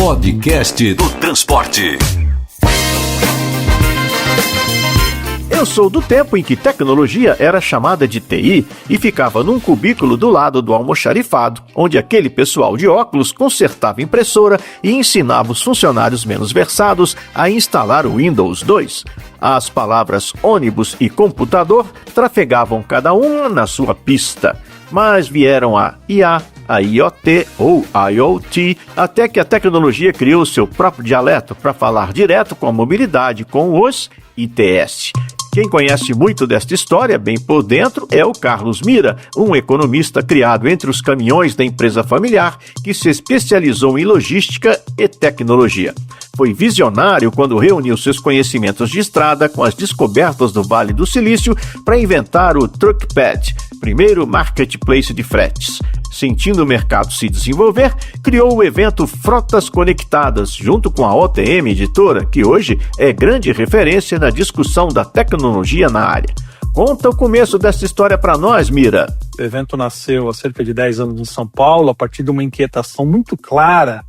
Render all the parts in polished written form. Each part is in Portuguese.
Podcast do Transporte. Eu sou do tempo em que tecnologia era chamada de TI e ficava num cubículo do lado do almoxarifado, onde aquele pessoal de óculos consertava impressora e ensinava os funcionários menos versados a instalar o Windows 2. As palavras ônibus e computador trafegavam cada uma na sua pista, mas vieram a IA, a IoT ou IoT, até que a tecnologia criou seu próprio dialeto para falar direto com a mobilidade, com os ITS. Quem conhece muito desta história, bem por dentro, é o Carlos Mira, um economista criado entre os caminhões da empresa familiar que se especializou em logística e tecnologia. Foi visionário quando reuniu seus conhecimentos de estrada com as descobertas do Vale do Silício para inventar o TruckPad, primeiro marketplace de fretes. Sentindo o mercado se desenvolver, criou o evento Frotas Conectadas, junto com a OTM Editora, que hoje é grande referência na discussão da tecnologia na área. Conta o começo dessa história para nós, Mira. O evento nasceu há cerca de 10 anos em São Paulo, a partir de uma inquietação muito clara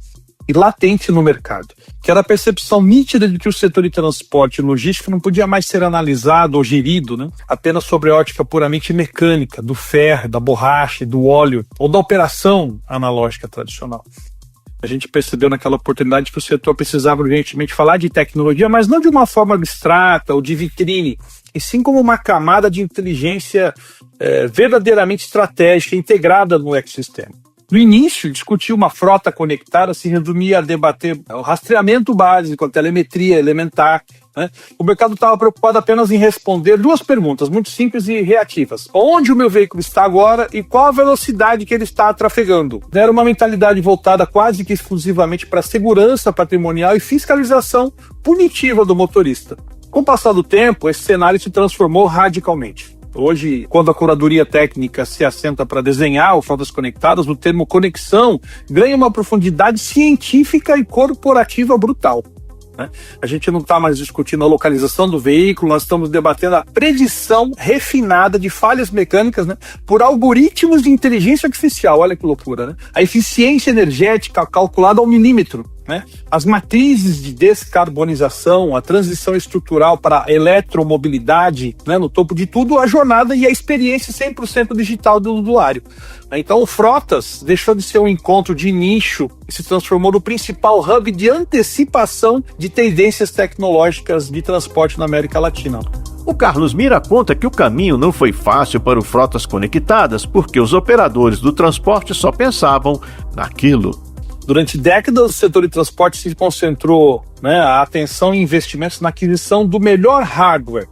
e latente no mercado, que era a percepção nítida de que o setor de transporte e logística não podia mais ser analisado ou gerido, apenas sobre a ótica puramente mecânica, do ferro, da borracha, do óleo ou da operação analógica tradicional. A gente percebeu naquela oportunidade que o setor precisava urgentemente falar de tecnologia, mas não de uma forma abstrata ou de vitrine, e sim como uma camada de inteligência verdadeiramente estratégica, integrada no ecossistema. No início, discutir uma frota conectada se resumia a debater o rastreamento básico, a telemetria elementar. O mercado estava preocupado apenas em responder duas perguntas muito simples e reativas. Onde o meu veículo está agora e qual a velocidade que ele está trafegando? Era uma mentalidade voltada quase que exclusivamente para a segurança patrimonial e fiscalização punitiva do motorista. Com o passar do tempo, esse cenário se transformou radicalmente. Hoje, quando a curadoria técnica se assenta para desenhar o Frotas Conectadas, o termo conexão ganha uma profundidade científica e corporativa brutal. A gente não está mais discutindo a localização do veículo, nós estamos debatendo a predição refinada de falhas mecânicas por algoritmos de inteligência artificial. Olha que loucura, A eficiência energética calculada ao milímetro. As matrizes de descarbonização, a transição estrutural para a eletromobilidade, no topo de tudo, a jornada e a experiência 100% digital do usuário. Então o Frotas deixou de ser um encontro de nicho e se transformou no principal hub de antecipação de tendências tecnológicas de transporte na América Latina. O Carlos Mira conta que o caminho não foi fácil para o Frotas Conectadas porque os operadores do transporte só pensavam naquilo. Durante décadas, o setor de transporte se concentrou a atenção e investimentos na aquisição do melhor hardware,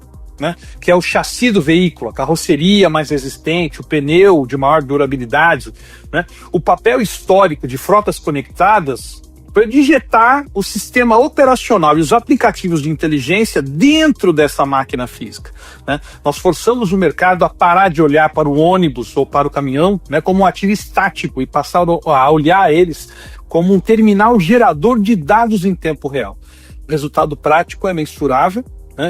que é o chassi do veículo, a carroceria mais resistente, o pneu de maior durabilidade. O papel histórico de Frotas Conectadas foi digitar o sistema operacional e os aplicativos de inteligência dentro dessa máquina física. Nós forçamos o mercado a parar de olhar para o ônibus ou para o caminhão como um ativo estático e passar a olhar eles como um terminal gerador de dados em tempo real. O resultado prático é mensurável,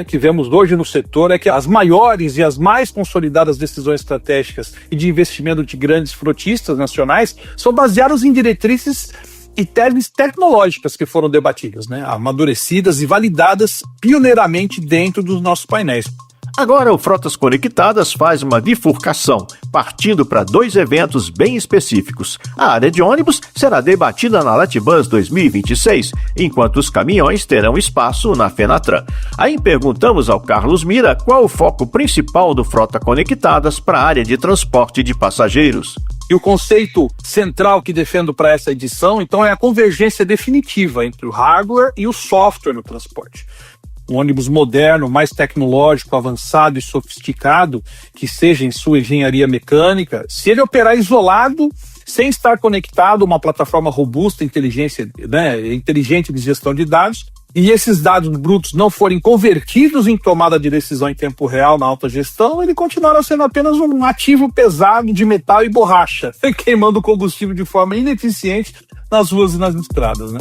que vemos hoje no setor é que as maiores e as mais consolidadas decisões estratégicas e de investimento de grandes frotistas nacionais são baseadas em diretrizes e teses tecnológicas que foram debatidas, amadurecidas e validadas pioneiramente dentro dos nossos painéis. Agora o Frotas Conectadas faz uma bifurcação, partindo para dois eventos bem específicos. A área de ônibus será debatida na Latibus 2026, enquanto os caminhões terão espaço na Fenatran. Aí perguntamos ao Carlos Mira qual o foco principal do Frota Conectadas para a área de transporte de passageiros. E o conceito central que defendo para essa edição, então, é a convergência definitiva entre o hardware e o software no transporte. Um ônibus moderno, mais tecnológico, avançado e sofisticado, que seja em sua engenharia mecânica, se ele operar isolado, sem estar conectado a uma plataforma robusta, inteligente de gestão de dados, e esses dados brutos não forem convertidos em tomada de decisão em tempo real na alta gestão, ele continuará sendo apenas um ativo pesado de metal e borracha, queimando combustível de forma ineficiente nas ruas e nas estradas.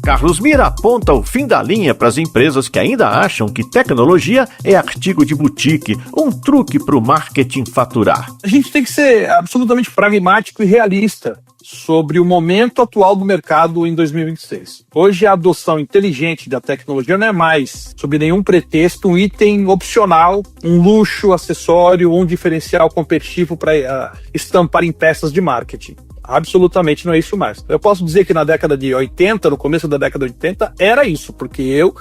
Carlos Mira aponta o fim da linha para as empresas que ainda acham que tecnologia é artigo de boutique, um truque para o marketing faturar. A gente tem que ser absolutamente pragmático e realista sobre o momento atual do mercado em 2026. Hoje a adoção inteligente da tecnologia não é mais, sob nenhum pretexto, um item opcional, um luxo, acessório ou um diferencial competitivo para estampar em peças de marketing. Absolutamente não é isso mais. Eu posso dizer que na década de 80, no começo da década de 80, era isso, porque eu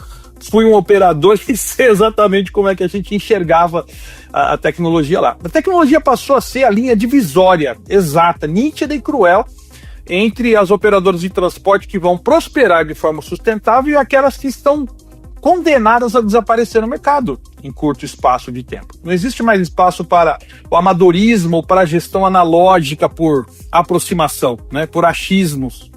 fui um operador e sei exatamente como é que a gente enxergava a tecnologia lá. A tecnologia passou a ser a linha divisória, exata, nítida e cruel, entre as operadoras de transporte que vão prosperar de forma sustentável e aquelas que estão condenadas a desaparecer no mercado em curto espaço de tempo. Não existe mais espaço para o amadorismo ou para a gestão analógica por aproximação, né, por achismos.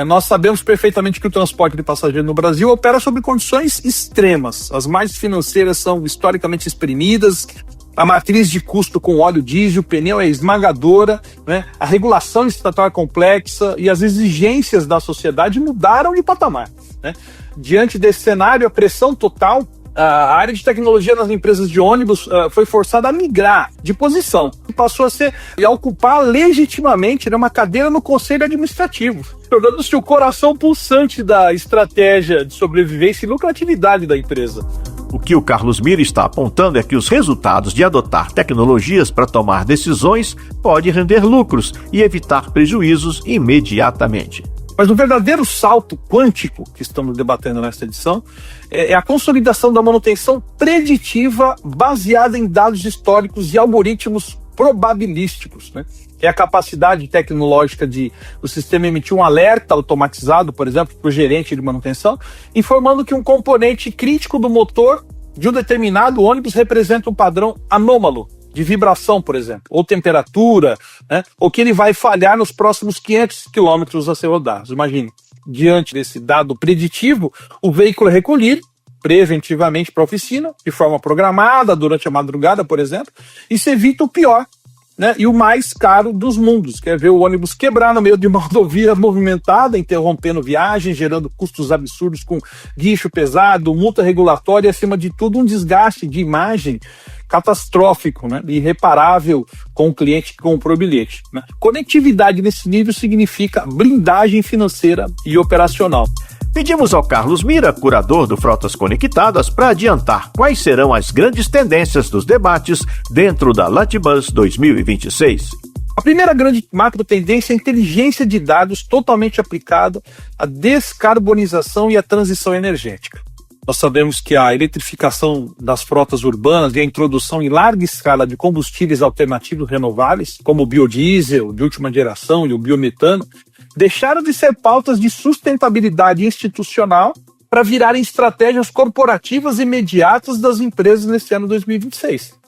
Nós sabemos perfeitamente que o transporte de passageiro no Brasil opera sob condições extremas. As margens financeiras são historicamente exprimidas, a matriz de custo com óleo diesel, pneu é esmagadora, né? A regulação estatal é complexa e as exigências da sociedade mudaram de patamar, né? Diante desse cenário, a pressão total, a área de tecnologia nas empresas de ônibus foi forçada a migrar de posição e passou a ocupar legitimamente uma cadeira no conselho administrativo, tornando-se o coração pulsante da estratégia de sobrevivência e lucratividade da empresa. O que o Carlos Mira está apontando é que os resultados de adotar tecnologias para tomar decisões pode render lucros e evitar prejuízos imediatamente. Mas o verdadeiro salto quântico que estamos debatendo nesta edição é a consolidação da manutenção preditiva baseada em dados históricos e algoritmos probabilísticos, né? É a capacidade tecnológica do sistema emitir um alerta automatizado, por exemplo, para o gerente de manutenção, informando que um componente crítico do motor de um determinado ônibus representa um padrão anômalo de vibração, por exemplo, ou temperatura, né? Ou que ele vai falhar nos próximos 500 quilômetros a ser rodados. Imagine, diante desse dado preditivo, o veículo é recolhido preventivamente para a oficina, de forma programada, durante a madrugada, por exemplo, e se evita o pior, né, e o mais caro dos mundos, que é ver o ônibus quebrar no meio de uma rodovia movimentada, interrompendo viagem, gerando custos absurdos com guincho pesado, multa regulatória e, acima de tudo, um desgaste de imagem catastrófico, né, irreparável com o cliente que comprou o bilhete, né. Conectividade nesse nível significa blindagem financeira e operacional. Pedimos ao Carlos Mira, curador do Frotas Conectadas, para adiantar quais serão as grandes tendências dos debates dentro da Latibus 2026. A primeira grande macro tendência é a inteligência de dados totalmente aplicada à descarbonização e à transição energética. Nós sabemos que a eletrificação das frotas urbanas e a introdução em larga escala de combustíveis alternativos renováveis, como o biodiesel de última geração e o biometano, deixaram de ser pautas de sustentabilidade institucional para virarem estratégias corporativas imediatas das empresas neste ano 2026.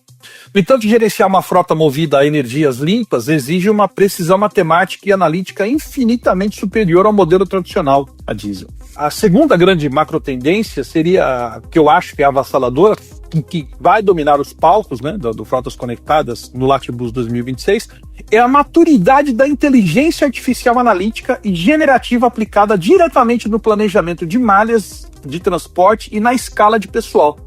No entanto, gerenciar uma frota movida a energias limpas exige uma precisão matemática e analítica infinitamente superior ao modelo tradicional, a diesel. A segunda grande macro tendência seria, que eu acho que é avassaladora, que vai dominar os palcos, né, do Frotas Conectadas no Latibus 2026, é a maturidade da inteligência artificial analítica e generativa aplicada diretamente no planejamento de malhas de transporte e na escala de pessoal.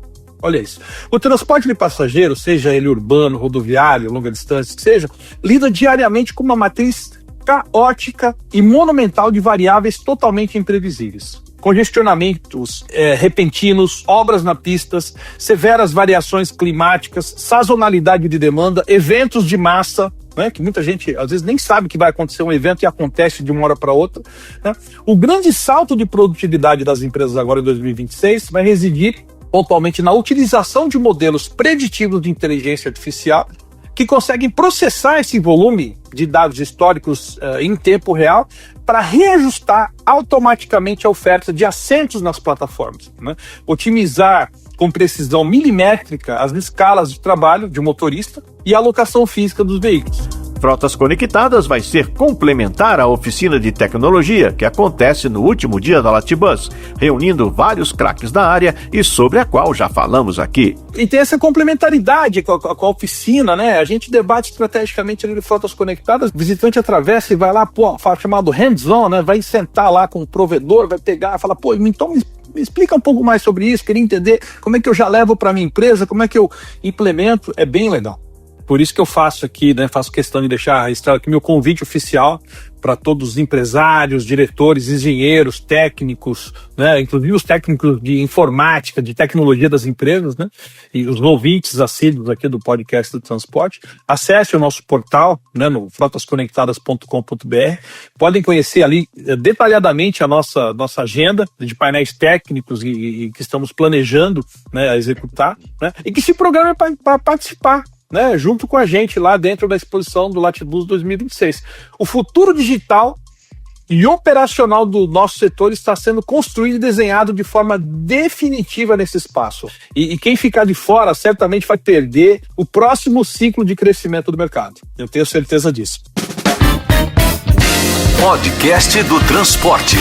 Olha isso. O transporte de passageiros, seja ele urbano, rodoviário, longa distância, que seja, lida diariamente com uma matriz caótica e monumental de variáveis totalmente imprevisíveis. Congestionamentos repentinos, obras na pistas, severas variações climáticas, sazonalidade de demanda, eventos de massa, né, que muita gente às vezes nem sabe que vai acontecer um evento e acontece de uma hora para outra, né? O grande salto de produtividade das empresas agora em 2026 vai residir pontualmente na utilização de modelos preditivos de inteligência artificial que conseguem processar esse volume de dados históricos em tempo real para reajustar automaticamente a oferta de assentos nas plataformas, né? Otimizar com precisão milimétrica as escalas de trabalho de motorista e a alocação física dos veículos. Frotas Conectadas vai ser complementar à oficina de tecnologia que acontece no último dia da Latibus, reunindo vários craques da área e sobre a qual já falamos aqui. E tem essa complementaridade com a oficina, né? A gente debate estrategicamente ali de Frotas Conectadas, o visitante atravessa e vai lá, chamado hands-on, né? Vai sentar lá com o provedor, vai pegar, fala, então me explica um pouco mais sobre isso, queria entender como é que eu já levo para minha empresa, como é que eu implemento, é bem legal. Por isso que eu faço aqui, né, faço questão de deixar registrado aqui meu convite oficial para todos os empresários, diretores, engenheiros, técnicos, né, inclusive os técnicos de informática, de tecnologia das empresas, né, e os ouvintes assíduos aqui do podcast do transporte. Acesse o nosso portal, né, no frotasconectadas.com.br. Podem conhecer ali detalhadamente a nossa agenda de painéis técnicos e que estamos planejando, né, a executar, né, e que se programa para participar, né, junto com a gente lá dentro da exposição do Latibus 2026. O futuro digital e operacional do nosso setor está sendo construído e desenhado de forma definitiva nesse espaço. E quem ficar de fora certamente vai perder o próximo ciclo de crescimento do mercado. Eu tenho certeza disso. Podcast do Transporte.